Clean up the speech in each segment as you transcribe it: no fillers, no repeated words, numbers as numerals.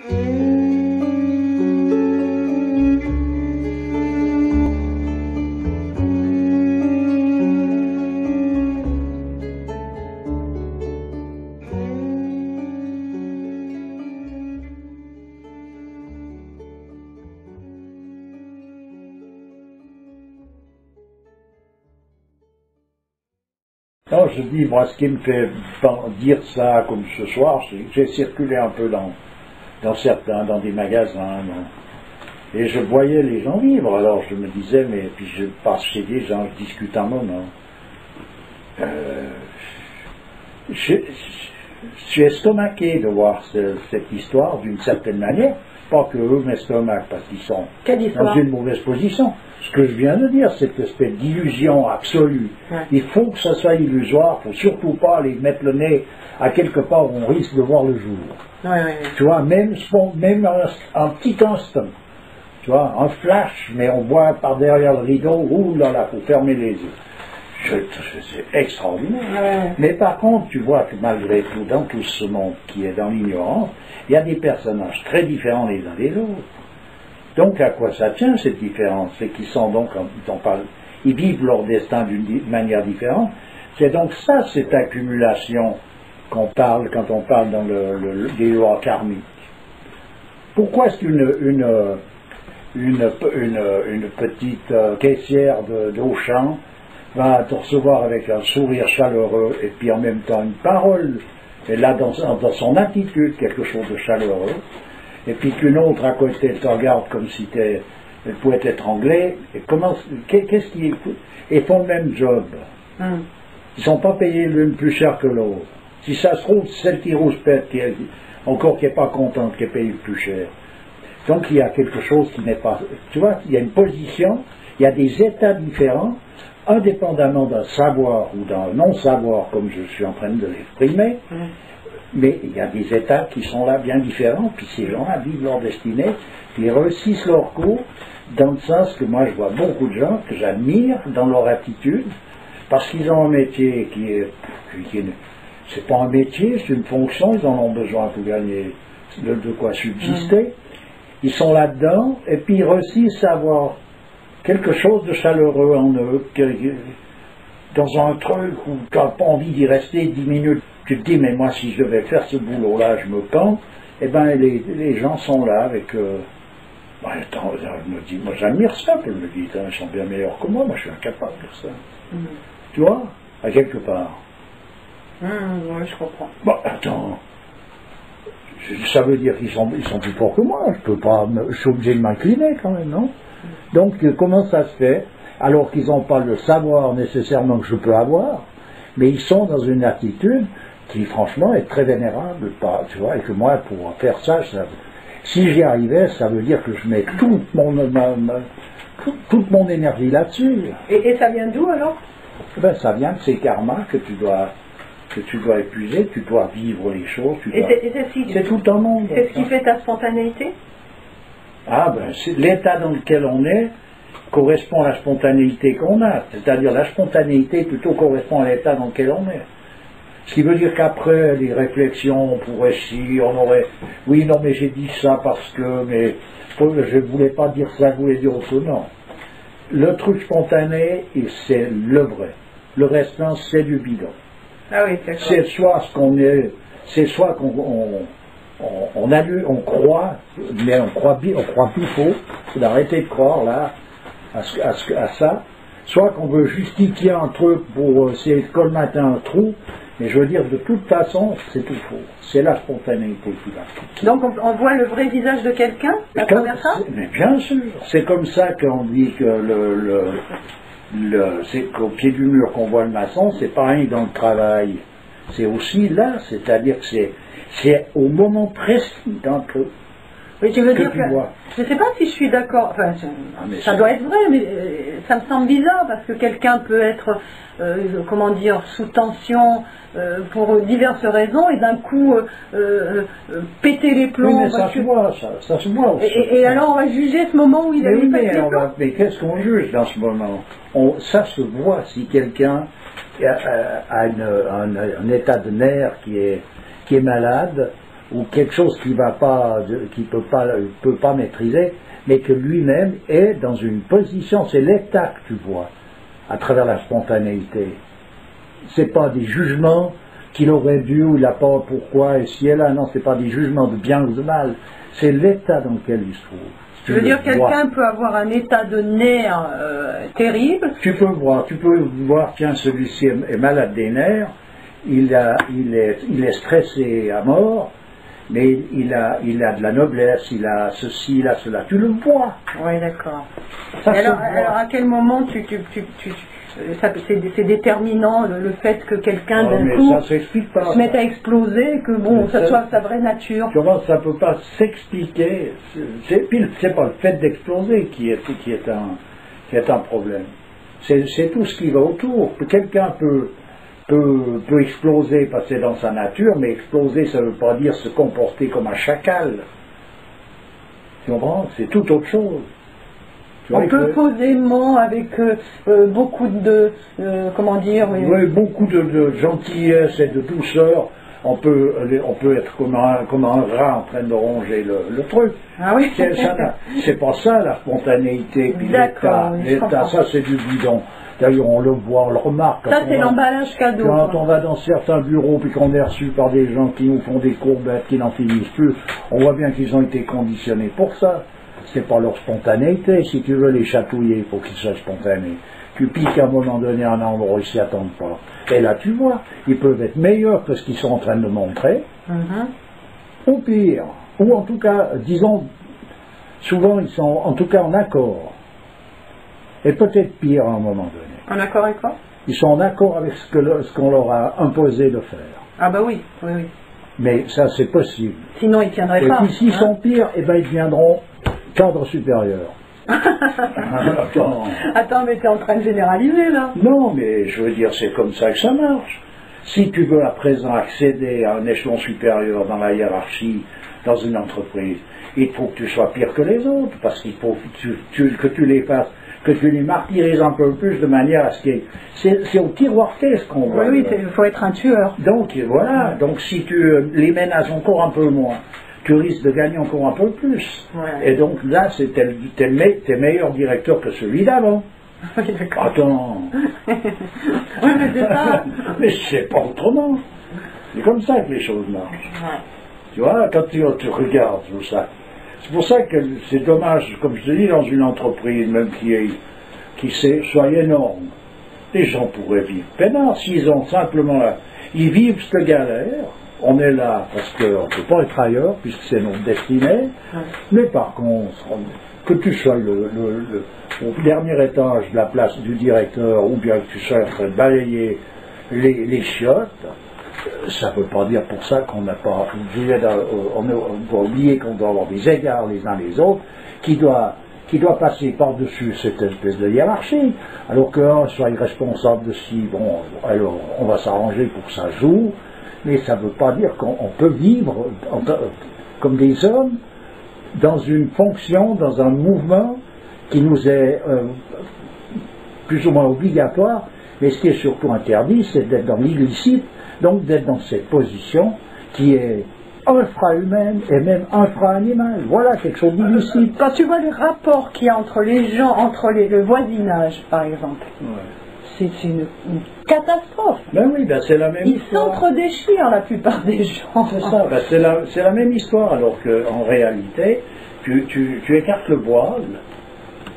Non, je dis, moi, ce qui me fait dire ça comme ce soir, c'est que j'ai circulé un peu dans des magasins, et je voyais les gens vivre. Alors je me disais, mais puis je passe chez des gens, je discute un moment. Je suis estomaqué de voir cette histoire d'une certaine manière. Pas que eux m'estomaquent parce qu'ils sont dans une mauvaise position. Ce que je viens de dire, cette espèce d'illusion absolue. Ouais. Il faut que ça soit illusoire, il ne faut surtout pas aller mettre le nez à quelque part où on risque de voir le jour. Ouais. Tu vois, même un petit instant, tu vois, un flash, mais on voit par derrière le rideau, ouh là là, il faut fermer les yeux. C'est extraordinaire. Ouais. Mais par contre, tu vois que malgré tout, dans tout ce monde qui est dans l'ignorance, il y a des personnages très différents les uns des autres. Donc à quoi ça tient cette différence? C'est qu'ils sont donc, ils vivent leur destin d'une manière différente. C'est donc ça, cette accumulation qu'on parle quand on parle dans des lois karmiques. Pourquoi est-ce qu'une petite caissière d'Auchan va te recevoir avec un sourire chaleureux et puis en même temps une parole, et là dans son attitude quelque chose de chaleureux, et puis qu'une autre à côté te regarde comme si elle pouvait t'étrangler, et qu'est-ce qu'ils font le même job. Ils ne sont pas payés l'une plus cher que l'autre. Si ça se trouve, celle qui rouspète, qui n'est pas contente, qui est payée plus cher. Donc il y a quelque chose qui n'est pas... Tu vois, il y a une position, il y a des états différents, indépendamment d'un savoir ou d'un non-savoir, comme je suis en train de l'exprimer, mais il y a des états qui sont là bien différents, puis ces gens-là vivent leur destinée, puis ils réussissent leur cours, dans le sens que moi je vois beaucoup de gens que j'admire dans leur attitude, parce qu'ils ont un métier c'est pas un métier, c'est une fonction, ils en ont besoin pour gagner de quoi subsister, ils sont là-dedans, et puis ils réussissent à avoir quelque chose de chaleureux en eux, dans un truc où tu n'as pas envie d'y rester 10 minutes. Tu te dis, mais moi, si je devais faire ce boulot-là, je me pends. Eh bien, les gens sont là avec... attends, je me dis, moi, j'admire ça, je me dis, ils sont bien meilleurs que moi je suis incapable de ça. Tu vois, à quelque part. Oui, je comprends. Bon, attends. Ça veut dire qu'ils sont plus forts que moi. Je suis obligé de m'incliner quand même, non? Donc, comment ça se fait, alors qu'ils n'ont pas le savoir nécessairement que je peux avoir, mais ils sont dans une attitude qui, franchement, est très vénérable, tu vois, et que moi, pour faire ça, si j'y arrivais, ça veut dire que je mets toute mon énergie là-dessus. Et ça vient d'où, alors? Ben, ça vient de ces karmas que tu dois épuiser, tu dois vivre les choses. C'est tout un monde. C'est ce qui fait ta spontanéité? Ah ben, l'état dans lequel on est correspond à la spontanéité qu'on a. C'est-à-dire la spontanéité plutôt correspond à l'état dans lequel on est. Ce qui veut dire qu'après les réflexions, on pourrait on aurait... Oui, non, mais j'ai dit ça parce que... Mais je ne voulais pas dire ça, je voulais dire autre chose. Non. Le truc spontané, c'est le vrai. Le restant, c'est du bidon. Ah oui, c'est ça. C'est soit ce qu'on est... C'est soit qu'on... On croit, mais on croit plus faux, il faut arrêter de croire là à ça, soit qu'on veut justifier un truc pour essayer de colmater un trou, mais je veux dire de toute façon c'est tout faux, c'est la spontanéité qui va. Donc on voit le vrai visage de quelqu'un à travers ça? Mais bien sûr, c'est comme ça qu'on dit que c'est qu'au pied du mur qu'on voit le maçon, c'est pareil dans le travail, c'est aussi là, c'est-à-dire que c'est au moment précis d'un truc. Oui, tu veux dire que je ne sais pas si je suis d'accord, enfin, ça doit être vrai, mais ça me semble bizarre parce que quelqu'un peut être, comment dire, sous tension pour diverses raisons et d'un coup péter les plombs. Oui, mais ça se voit, ça se voit aussi. Et alors on va juger ce moment où il a pété les plombs. Mais qu'est-ce qu'on juge dans ce moment? Ça se voit si quelqu'un a un état de nerf qui est malade, ou quelque chose qui peut pas maîtriser, mais que lui-même est dans une position, c'est l'état que tu vois, à travers la spontanéité. C'est pas des jugements qu'il aurait dû, ou il n'a pas, pourquoi, et si et là, non, c'est pas des jugements de bien ou de mal, c'est l'état dans lequel il se trouve. Je veux dire, quelqu'un peut avoir un état de nerfs terrible. Tu peux voir, tiens, celui-ci est malade des nerfs, il est stressé à mort, mais il a de la noblesse, il a ceci, il a cela. Tu le vois. Oui, d'accord. Alors, à quel moment c'est déterminant le fait que quelqu'un d'un coup se mette à exploser, que bon, ça soit sa vraie nature. Tu vois, ça ne peut pas s'expliquer. C'est pas le fait d'exploser qui est un problème. C'est tout ce qui va autour. Quelqu'un peut exploser, passer dans sa nature, mais exploser, ça ne veut pas dire se comporter comme un chacal. Tu comprends? C'est tout autre chose. On peut posément, avec beaucoup de, comment dire... Oui, beaucoup de gentillesse et de douceur, on peut être comme un rat en train de ronger le truc. Ah oui. C'est pas ça la spontanéité, puis l'état, ça c'est du bidon. D'ailleurs, on le voit, on le remarque. Ça, c'est l'emballage cadeau. Quand on va dans certains bureaux, puis qu'on est reçu par des gens qui nous font des courbettes, qui n'en finissent plus, on voit bien qu'ils ont été conditionnés pour ça. C'est pas leur spontanéité. Si tu veux les chatouiller, il faut qu'ils soient spontanés. Tu piques à un moment donné un endroit, ils s'y attendent pas. Et là, tu vois, ils peuvent être meilleurs que ce qu'ils sont en train de montrer, ou pire. Ou en tout cas, disons, souvent ils sont en tout cas en accord. Et peut-être pire à un moment donné. En accord avec quoi? Ils sont en accord avec ce qu'on leur a imposé de faire. Ah bah oui, oui, oui. Mais ça, c'est possible. Sinon, ils tiendraient pas. Et puis, s'ils sont pires, eh ben, ils deviendront cadre supérieur. Attends, mais tu es en train de généraliser, là. Non, mais je veux dire, c'est comme ça que ça marche. Si tu veux à présent accéder à un échelon supérieur dans la hiérarchie, dans une entreprise, il faut que tu sois pire que les autres, parce qu'il faut que tu les fasses, que tu les martyrises un peu plus de manière à ce qu'il c'est au tiroir ce qu'on voit. Oui, il faut être un tueur. Donc voilà, donc si tu les ménages encore un peu moins, tu risques de gagner encore un peu plus. Ouais. Et donc là, t'es meilleur directeur que celui d'avant. Oui, d'accord. Attends. Oui, mais c'est ça. Mais c'est pas autrement. C'est comme ça que les choses marchent. Ouais. Tu vois, quand tu regardes tout ça. C'est pour ça que c'est dommage, comme je te dis, dans une entreprise, même qui soit énorme, les gens pourraient vivre peinard s'ils ont simplement là. Ils vivent cette galère. On est là parce qu'on ne peut pas être ailleurs, puisque c'est notre destinée. Mais par contre, que tu sois au dernier étage de la place du directeur, ou bien que tu sois en train de balayer les chiottes, ça ne veut pas dire pour ça qu'on n'a pas. On doit oublier qu'on doit avoir des égards les uns les autres, qui doit passer par-dessus cette espèce de hiérarchie. Alors qu'un soit responsable de si, bon, alors on va s'arranger pour que ça joue. Mais ça ne veut pas dire qu'on peut vivre comme des hommes dans une fonction, dans un mouvement qui nous est plus ou moins obligatoire, mais ce qui est surtout interdit, c'est d'être dans l'illicite, donc d'être dans cette position qui est infra-humaine et même infra-animale. Voilà, quelque chose d'illicite. Quand tu vois les rapports qu'il y a entre les gens, entre le voisinage, par exemple, c'est une catastrophe. Ben oui, ben c'est la même histoire. Ils s'entre-déchirent, la plupart des gens. C'est ça, ben c'est la même histoire, alors qu'en réalité, tu écartes le voile,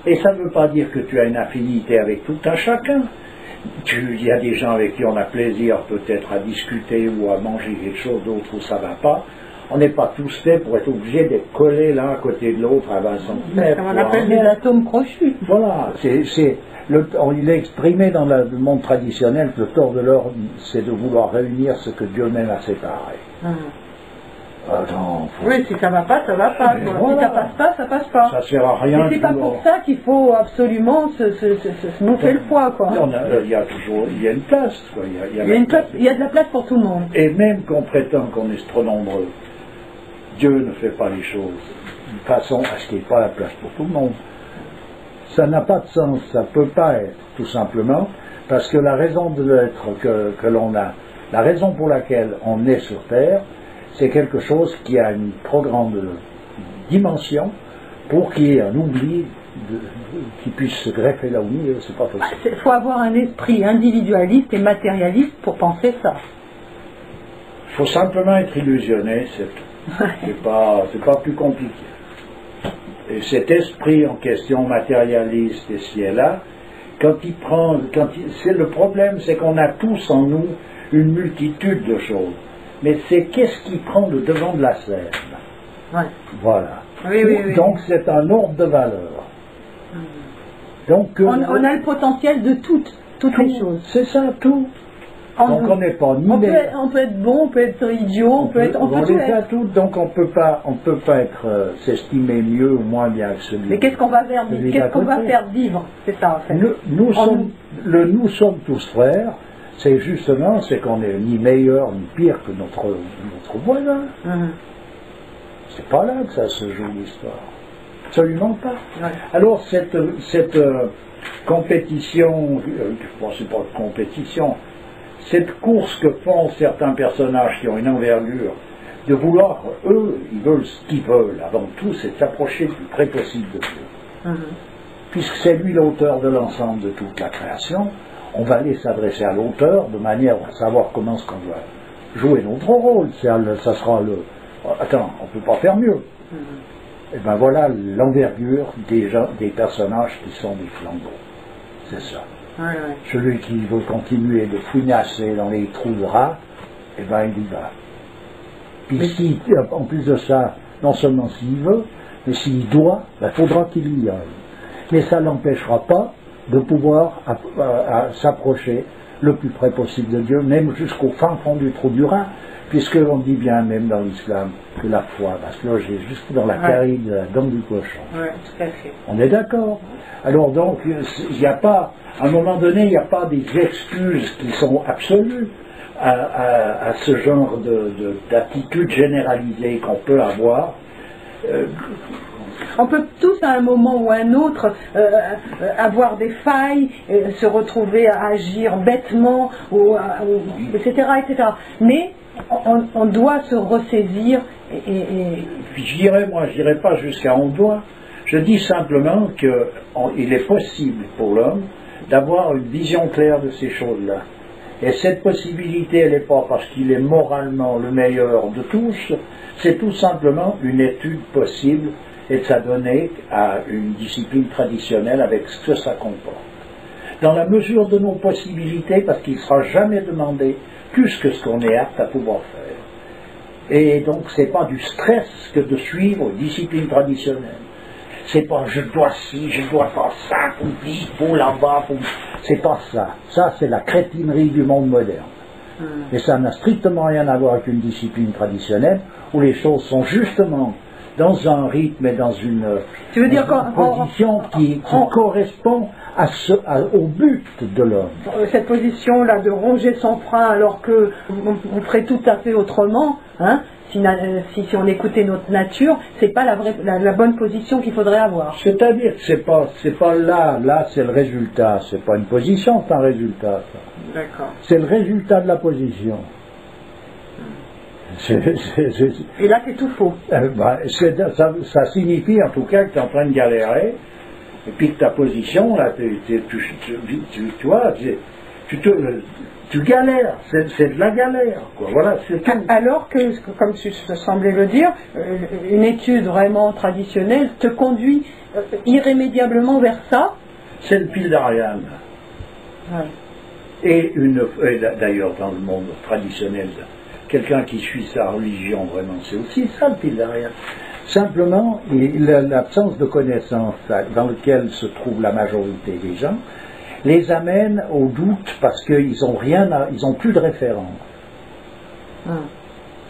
et ça ne veut pas dire que tu as une affinité avec tout un chacun. Il y a des gens avec qui on a plaisir peut-être à discuter ou à manger quelque chose d'autre où ça ne va pas. On n'est pas tous faits pour être obligés d'être collés l'un à côté de l'autre à 20 cm. On appelle des atomes crochus. Voilà, il est exprimé dans le monde traditionnel que le tort de l'homme, c'est de vouloir réunir ce que Dieu même a séparé. Attends, oui, si ça va pas, ça va pas. Voilà. Si ça passe pas, ça passe pas. Ça sert à rien. Et c'est pas pour ça qu'il faut absolument se bouffer le foie, quoi. Il y a une place, quoi. Il y a de la place pour tout le monde. Et même qu'on prétend qu'on est trop nombreux, Dieu ne fait pas les choses de façon à ce qu'il n'y ait pas la place pour tout le monde. Ça n'a pas de sens, ça ne peut pas être, tout simplement, parce que la raison de l'être que l'on a, la raison pour laquelle on est sur Terre, c'est quelque chose qui a une trop grande dimension pour qu'il y ait un oubli qui puisse se greffer là au milieu, c'est pas possible. Il faut avoir un esprit individualiste et matérialiste pour penser ça. Il faut simplement être illusionné, c'est tout. C'est pas plus compliqué. Et cet esprit en question matérialiste ici et là, c'est le problème, c'est qu'on a tous en nous une multitude de choses. Mais c'est qu'est-ce qui prend le devant de la scène. Ouais. Voilà. Oui. Donc c'est un ordre de valeur. Donc, on a le potentiel de toutes les choses. C'est ça, tout. Donc on n'est pas ni on peut être bon, on peut être idiot, on peut tout être. Tout, donc on peut pas être s'estimer mieux ou moins bien que celui. Mais qu'est-ce qu'on va faire vivre? Qu'est-ce qu'on va faire vivre? C'est ça en fait. Nous sommes tous frères. C'est justement, c'est qu'on n'est ni meilleur ni pire que notre voisin. C'est pas là que ça se joue l'histoire. Absolument pas. Ouais. Alors cette compétition, c'est pas de compétition, cette course que font certains personnages qui ont une envergure, de vouloir, eux, ils veulent ce qu'ils veulent, avant tout, c'est s'approcher le plus près possible de Dieu. Puisque c'est lui l'auteur de l'ensemble de toute la création, on va aller s'adresser à l'auteur de manière à savoir comment est-ce qu'on doit jouer notre rôle. Ça sera attends, on ne peut pas faire mieux. Et bien voilà l'envergure des personnages qui sont des flambeaux. C'est ça. Ouais. Celui qui veut continuer de fouinasser dans les trous de rats, eh bien il y va. Puis en plus de ça, non seulement s'il veut, mais s'il doit, il faudra qu'il y aille. Mais ça ne l'empêchera pas de pouvoir s'approcher le plus près possible de Dieu, même jusqu'au fin fond du trou du rat, puisqu'on dit bien même dans l'islam que la foi va se loger jusque dans la carie de la dent du cochon. Ouais, tout à fait. On est d'accord. Alors donc, il n'y a pas, à un moment donné, il n'y a pas des excuses qui sont absolues à ce genre d'attitude généralisée qu'on peut avoir. On peut tous à un moment ou à un autre avoir des failles, se retrouver à agir bêtement, etc. Mais on doit se ressaisir Je dirais pas jusqu'à on doit. Je dis simplement qu'il est possible pour l'homme d'avoir une vision claire de ces choses-là. Et cette possibilité, elle n'est pas parce qu'il est moralement le meilleur de tous, c'est tout simplement une étude possible et de s'adonner à une discipline traditionnelle avec ce que ça comporte. Dans la mesure de nos possibilités, parce qu'il ne sera jamais demandé plus que ce qu'on est apte à pouvoir faire. Et donc, ce n'est pas du stress que de suivre une discipline traditionnelle. C'est pas je dois ci, je dois pas ça, pour vite, pour là-bas, c'est pas ça. Ça, c'est la crétinerie du monde moderne. Et ça n'a strictement rien à voir avec une discipline traditionnelle où les choses sont justement dans un rythme et dans une position qui correspond au but de l'homme. Cette position-là de ronger son frein alors qu'on ferait tout à fait autrement, hein, si on écoutait notre nature, c'est pas la bonne position qu'il faudrait avoir. C'est-à-dire que c'est pas là c'est le résultat, c'est pas une position, c'est un résultat. Ça. D'accord. C'est le résultat de la position. Et là, c'est tout faux. Ça signifie en tout cas que tu es en train de galérer, et puis que ta position, là, tu vois, tu galères, c'est de la galère, quoi. Voilà, c'est tout. Alors que, comme tu semblais le dire, une étude vraiment traditionnelle te conduit irrémédiablement vers ça. C'est le fil d'Ariane. Ouais. Et d'ailleurs, dans le monde traditionnel, quelqu'un qui suit sa religion, vraiment, c'est aussi ça le fil d'Ariane. Simplement, l'absence de connaissance dans laquelle se trouve la majorité des gens les amène au doute parce qu'ils n'ont plus de référence.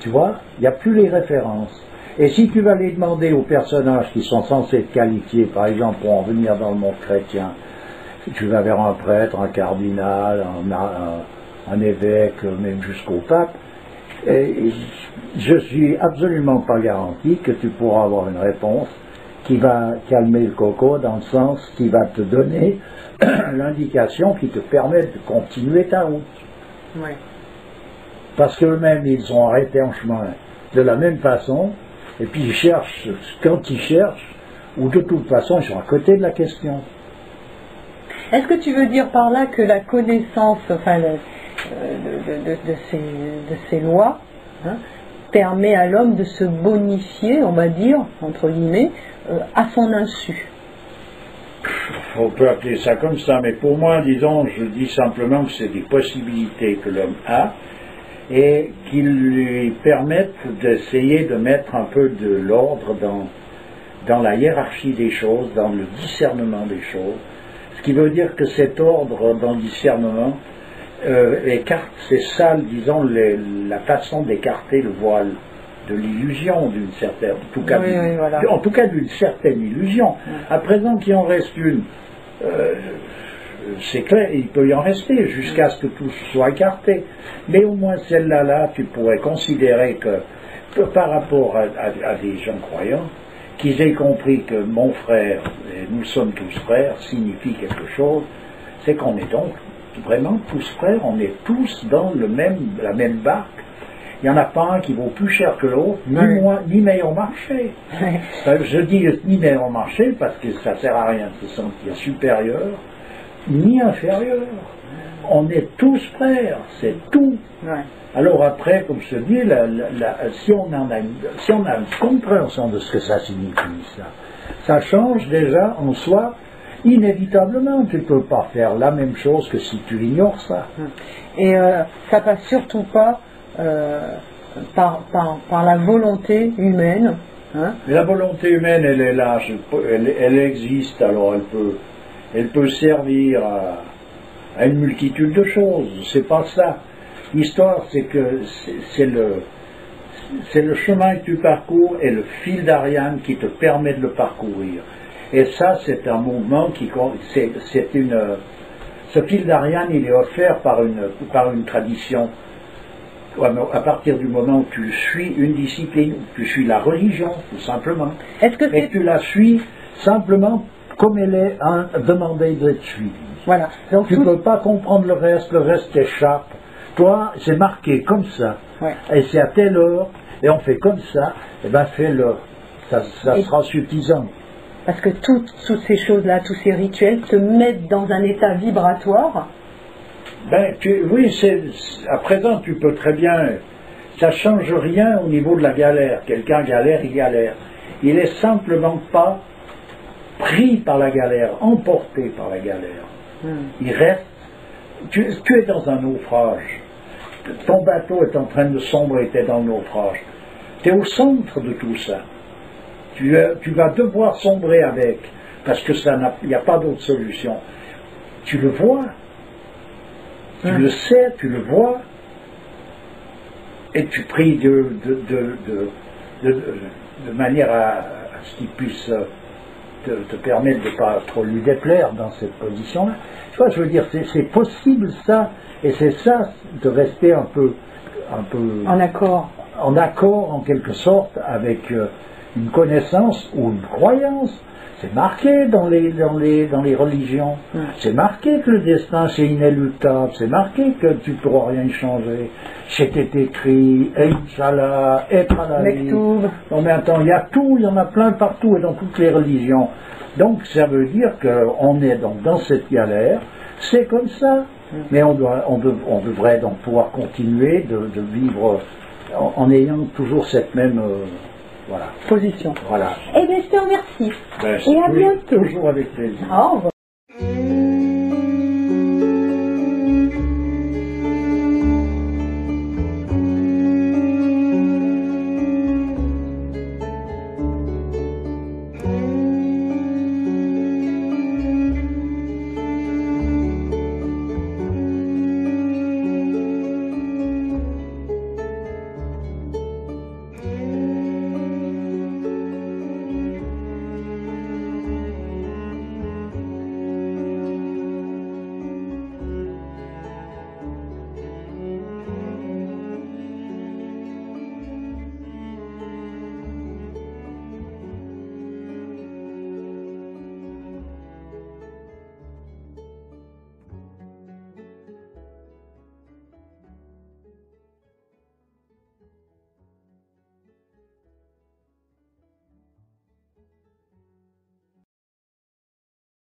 Tu vois, il n'y a plus les références. Et si tu vas les demander aux personnages qui sont censés être qualifiés, par exemple, pour en venir dans le monde chrétien, tu vas vers un prêtre, un cardinal, un évêque, même jusqu'au pape, et je suis absolument pas garanti que tu pourras avoir une réponse qui va calmer le coco dans le sens qui va te donner l'indication qui te permet de continuer ta route. Oui. Parce qu'eux-mêmes, ils ont arrêté en chemin. de la même façon, et puis ils cherchent quand ils cherchent, ou de toute façon ils sont à côté de la question. Est-ce que tu veux dire par là que la connaissance enfin, de ces lois permet à l'homme de se bonifier, on va dire, entre guillemets, à son insu? On peut appeler ça comme ça, mais pour moi, disons, je dis simplement que c'est des possibilités que l'homme a et qui lui permettent d'essayer de mettre un peu de l'ordre dans la hiérarchie des choses, dans le discernement des choses. Ce qui veut dire que cet ordre dans le discernement écarte, c'est ça, disons, la façon d'écarter le voile de l'illusion d'une certaine, en tout cas d'une certaine illusion. À présent qu'il en reste une, c'est clair, il peut y en rester jusqu'à ce que tout soit écarté. Mais au moins celle-là, tu pourrais considérer que par rapport à des gens croyants, qu'ils aient compris que mon frère, et nous sommes tous frères, signifie quelque chose, c'est qu'on est donc vraiment tous frères, on est tous dans la même barque. Il n'y en a pas un qui vaut plus cher que l'autre, ni meilleur marché. Je dis ni meilleur marché parce que ça ne sert à rien de se sentir supérieur, ni inférieur. On est tous frères, c'est tout. Alors après, comme je te dis, si on a une compréhension de ce que ça signifie, ça change déjà en soi, inévitablement. Tu ne peux pas faire la même chose que si tu ignores ça. Et ça passe surtout pas par la volonté humaine. Mais la volonté humaine, elle est là, elle existe, alors elle peut servir à une multitude de choses, c'est pas ça. L'histoire, c'est que c'est le chemin que tu parcours et le fil d'Ariane qui te permet de le parcourir. Et ça, c'est un mouvement ce fil d'Ariane, il est offert par une tradition. À partir du moment où tu suis une discipline, tu suis la religion, tout simplement. Et tu la suis simplement comme elle est demandée d'être suivie. Voilà. Donc tu ne peux pas comprendre le reste t'échappe. Toi, c'est marqué comme ça, et c'est à telle heure, et on fait comme ça, et bien fais-le. Ça sera suffisant. Parce que toutes ces choses-là, tous ces rituels te mettent dans un état vibratoire. Oui, à présent tu peux très bien, ça ne change rien au niveau de la galère. Quelqu'un galère, il galère. Il n'est simplement pas pris par la galère, emporté par la galère. Il reste, tu es dans un naufrage. Ton bateau est en train de sombrer, tu es dans le naufrage. Tu es au centre de tout ça. Tu vas devoir sombrer avec, parce que il n'y a pas d'autre solution. Tu le vois. Tu le sais, tu le vois, et tu pries de manière à ce qu'il puisse te permettre de ne pas trop lui déplaire dans cette position-là. Tu vois, je veux dire, c'est possible ça, et c'est ça de rester un peu en accord, en quelque sorte, avec une connaissance ou une croyance. C'est marqué dans les religions. C'est marqué que le destin c'est inéluctable. C'est marqué que tu ne pourras rien changer. C'était écrit, Inch'Allah, Mektoub. Non mais attends, il y a tout, il y en a plein partout et dans toutes les religions. Donc ça veut dire qu'on est donc dans cette galère. C'est comme ça. Mais on devrait donc pouvoir continuer de vivre en ayant toujours cette même position. Voilà. Eh bien, je te remercie. Et à bientôt. Toujours avec plaisir. Au revoir.